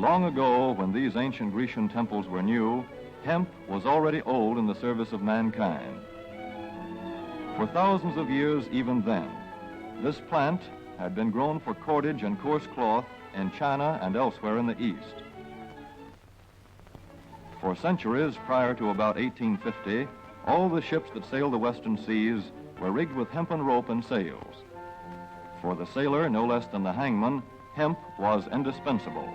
Long ago, when these ancient Grecian temples were new, hemp was already old in the service of mankind. For thousands of years even then, this plant had been grown for cordage and coarse cloth in China and elsewhere in the East. For centuries prior to about 1850, all the ships that sailed the western seas were rigged with hempen rope and sails. For the sailor, no less than the hangman, hemp was indispensable.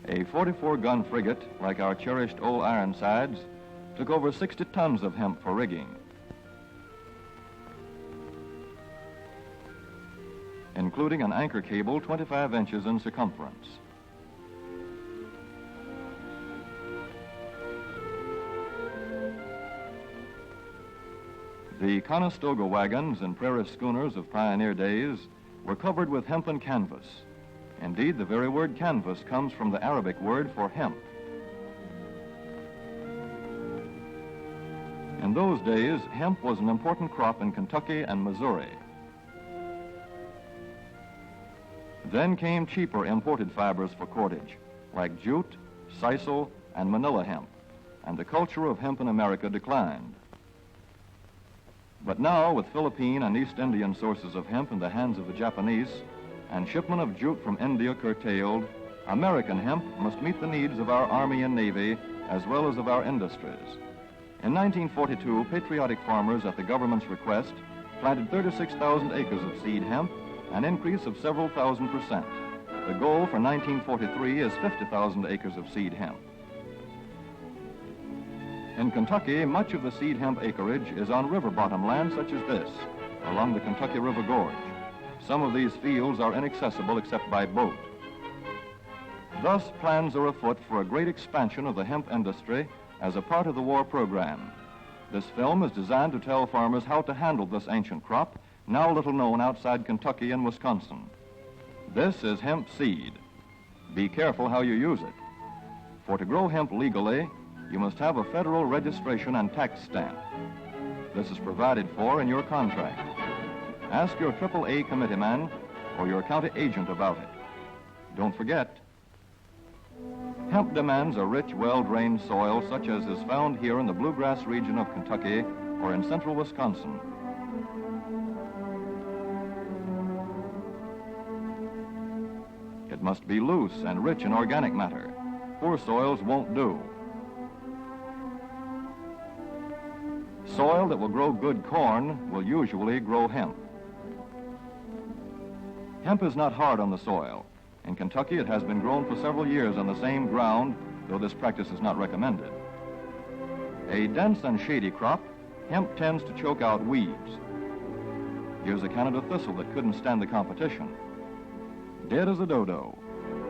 A 44-gun frigate, like our cherished old Ironsides, took over 60 tons of hemp for rigging. Including an anchor cable 25 inches in circumference. The Conestoga wagons and prairie schooners of pioneer days were covered with hempen canvas. Indeed, the very word canvas comes from the Arabic word for hemp. In those days, hemp was an important crop in Kentucky and Missouri. Then came cheaper imported fibers for cordage, like jute, sisal, and manila hemp, and the culture of hemp in America declined. But now, with Philippine and East Indian sources of hemp in the hands of the Japanese, and shipment of jute from India curtailed, American hemp must meet the needs of our Army and Navy as well as of our industries. In 1942, patriotic farmers at the government's request planted 36,000 acres of seed hemp, an increase of several thousand%. The goal for 1943 is 50,000 acres of seed hemp. In Kentucky, much of the seed hemp acreage is on river bottom land such as this, along the Kentucky River Gorge. Some of these fields are inaccessible except by boat. Thus, plans are afoot for a great expansion of the hemp industry as a part of the war program. This film is designed to tell farmers how to handle this ancient crop, now little known outside Kentucky and Wisconsin. This is hemp seed. Be careful how you use it. For to grow hemp legally, you must have a federal registration and tax stamp. This is provided for in your contract. Ask your AAA committeeman or your county agent about it. Don't forget, hemp demands a rich, well-drained soil such as is found here in the bluegrass region of Kentucky or in central Wisconsin. It must be loose and rich in organic matter. Poor soils won't do. Soil that will grow good corn will usually grow hemp. Hemp is not hard on the soil. In Kentucky, it has been grown for several years on the same ground, though this practice is not recommended. A dense and shady crop, hemp tends to choke out weeds. Here's a Canada thistle that couldn't stand the competition. Dead as a dodo.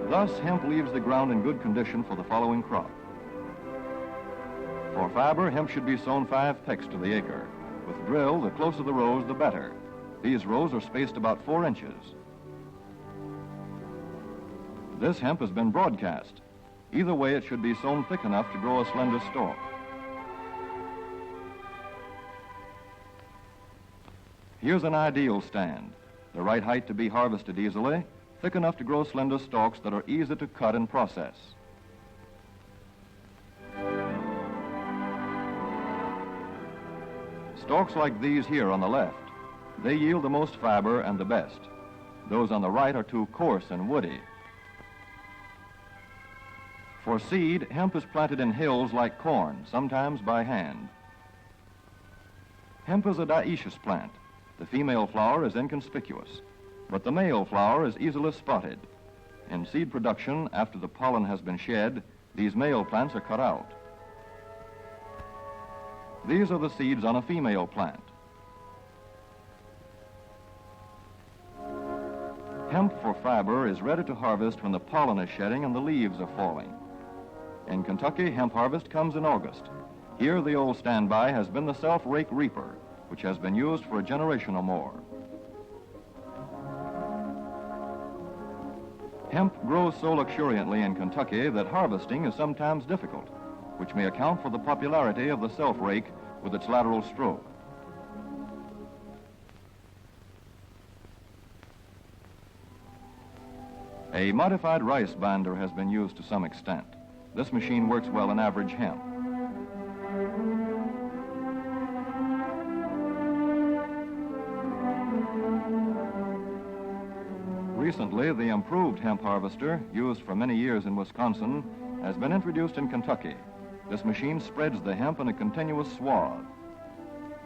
Thus, hemp leaves the ground in good condition for the following crop. For fiber, hemp should be sown 5 pecks to the acre. With drill, the closer the rows, the better. These rows are spaced about 4 inches. This hemp has been broadcast. Either way, it should be sown thick enough to grow a slender stalk. Here's an ideal stand. The right height to be harvested easily, thick enough to grow slender stalks that are easy to cut and process. Stalks like these here on the left, they yield the most fiber and the best. Those on the right are too coarse and woody. For seed, hemp is planted in hills like corn, sometimes by hand. Hemp is a dioecious plant. The female flower is inconspicuous, but the male flower is easily spotted. In seed production, after the pollen has been shed, these male plants are cut out. These are the seeds on a female plant. Hemp for fiber is ready to harvest when the pollen is shedding and the leaves are falling. In Kentucky, hemp harvest comes in August. Here, the old standby has been the self-rake reaper, which has been used for a generation or more. Hemp grows so luxuriantly in Kentucky that harvesting is sometimes difficult, which may account for the popularity of the self-rake with its lateral stroke. A modified rice binder has been used to some extent. This machine works well in average hemp. Recently, the improved hemp harvester, used for many years in Wisconsin, has been introduced in Kentucky. This machine spreads the hemp in a continuous swath.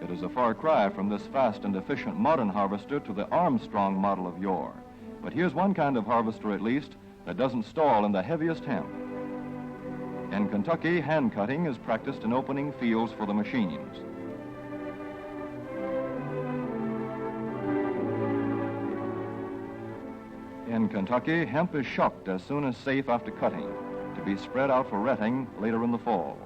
It is a far cry from this fast and efficient modern harvester to the Armstrong model of yore. But here's one kind of harvester, at least, that doesn't stall in the heaviest hemp. In Kentucky, hand cutting is practiced in opening fields for the machines. In Kentucky, hemp is shucked as soon as safe after cutting, to be spread out for retting later in the fall.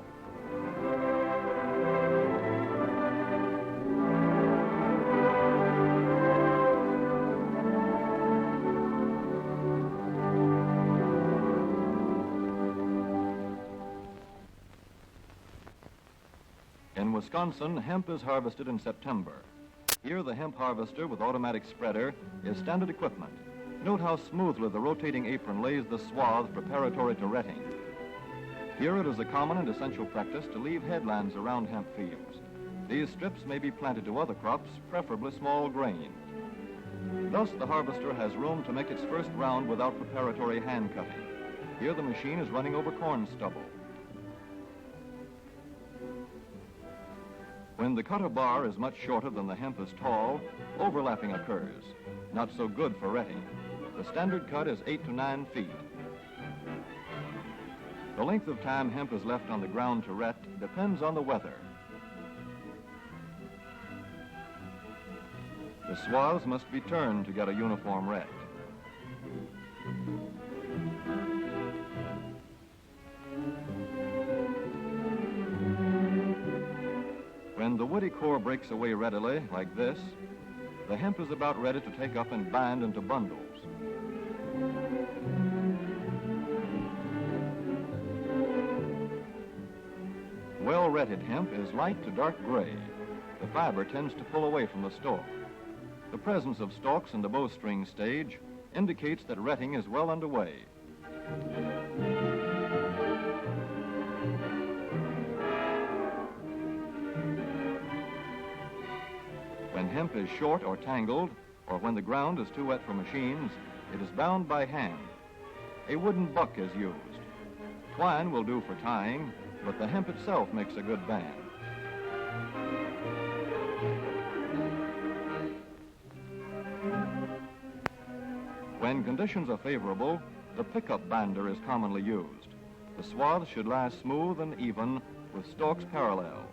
In Wisconsin, hemp is harvested in September. Here, the hemp harvester with automatic spreader is standard equipment. Note how smoothly the rotating apron lays the swath preparatory to retting. Here it is a common and essential practice to leave headlands around hemp fields. These strips may be planted to other crops, preferably small grain. Thus, the harvester has room to make its first round without preparatory hand cutting. Here the machine is running over corn stubble. When the cutter bar is much shorter than the hemp is tall, overlapping occurs. Not so good for retting. The standard cut is 8 to 9 feet. The length of time hemp is left on the ground to ret depends on the weather. The swaths must be turned to get a uniform ret. When the woody core breaks away readily, like this, the hemp is about ready to take up and bind into bundles. Well-retted hemp is light to dark gray. The fiber tends to pull away from the stalk. The presence of stalks in the bowstring stage indicates that retting is well underway. When hemp is short or tangled, or when the ground is too wet for machines, it is bound by hand. A wooden buck is used. Twine will do for tying, but the hemp itself makes a good band. When conditions are favorable, the pickup binder is commonly used. The swath should lie smooth and even with stalks parallel.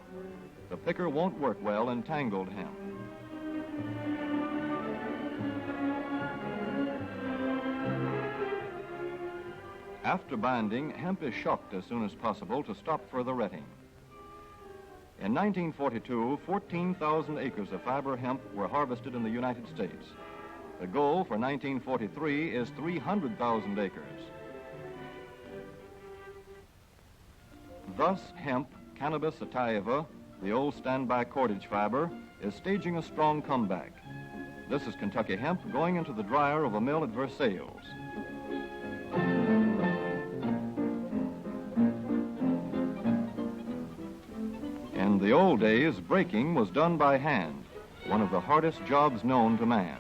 The picker won't work well in tangled hemp. After binding, hemp is shucked as soon as possible to stop further retting. In 1942, 14,000 acres of fiber hemp were harvested in the United States. The goal for 1943 is 300,000 acres. Thus, hemp, Cannabis sativa, the old standby cordage fiber, is staging a strong comeback. This is Kentucky hemp going into the dryer of a mill at Versailles. In the old days, breaking was done by hand, one of the hardest jobs known to man.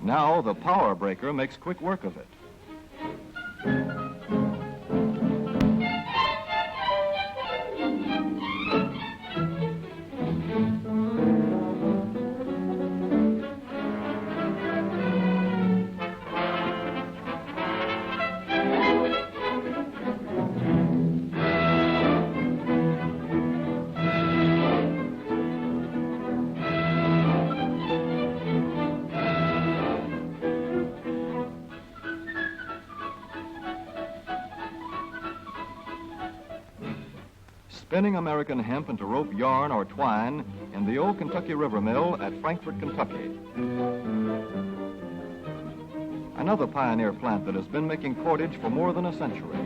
Now the power breaker makes quick work of it. Spinning American hemp into rope yarn or twine in the old Kentucky River Mill at Frankfort, Kentucky. Another pioneer plant that has been making cordage for more than a century.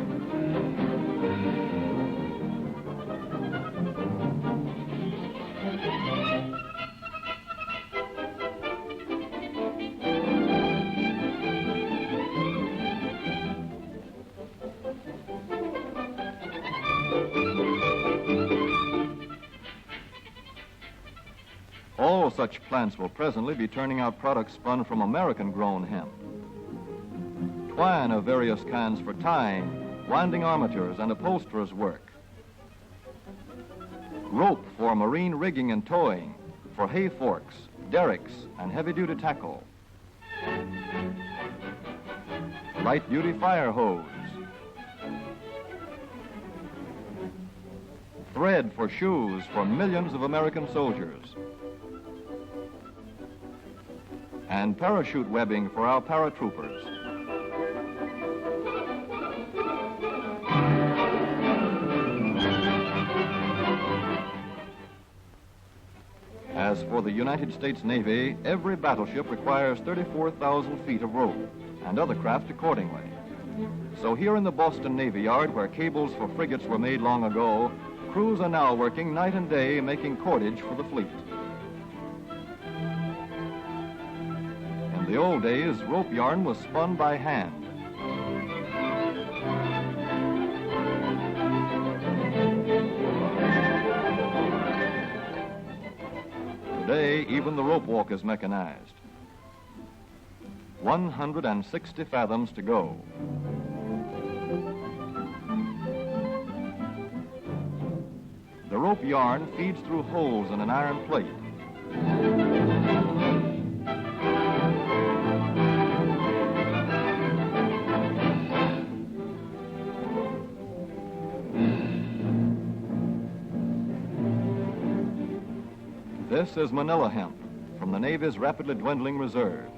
All such plants will presently be turning out products spun from American-grown hemp. Twine of various kinds for tying, winding armatures, and upholsterers' work. Rope for marine rigging and towing, for hay forks, derricks, and heavy-duty tackle. Light-duty fire hose. Thread for shoes for millions of American soldiers. And parachute webbing for our paratroopers. As for the United States Navy, every battleship requires 34,000 feet of rope, and other craft accordingly. So here in the Boston Navy Yard, where cables for frigates were made long ago, crews are now working night and day making cordage for the fleet. In the old days, rope yarn was spun by hand. Today, even the rope walk is mechanized. 160 fathoms to go. The rope yarn feeds through holes in an iron plate. This is Manila hemp from the Navy's rapidly dwindling reserve.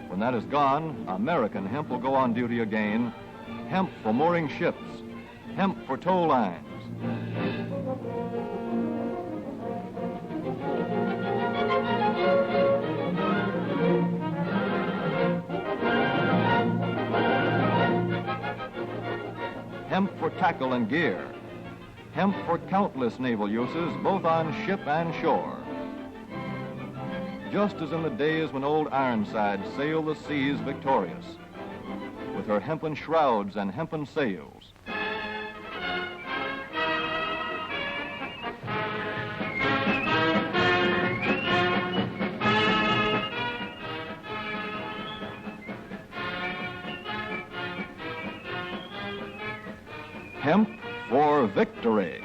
When that is gone, American hemp will go on duty again. Hemp for mooring ships, hemp for tow lines. Hemp for tackle and gear. Hemp for countless naval uses, both on ship and shore. Just as in the days when old Ironside sailed the seas victorious, with her hempen shrouds and hempen sails. Hemp for Victory.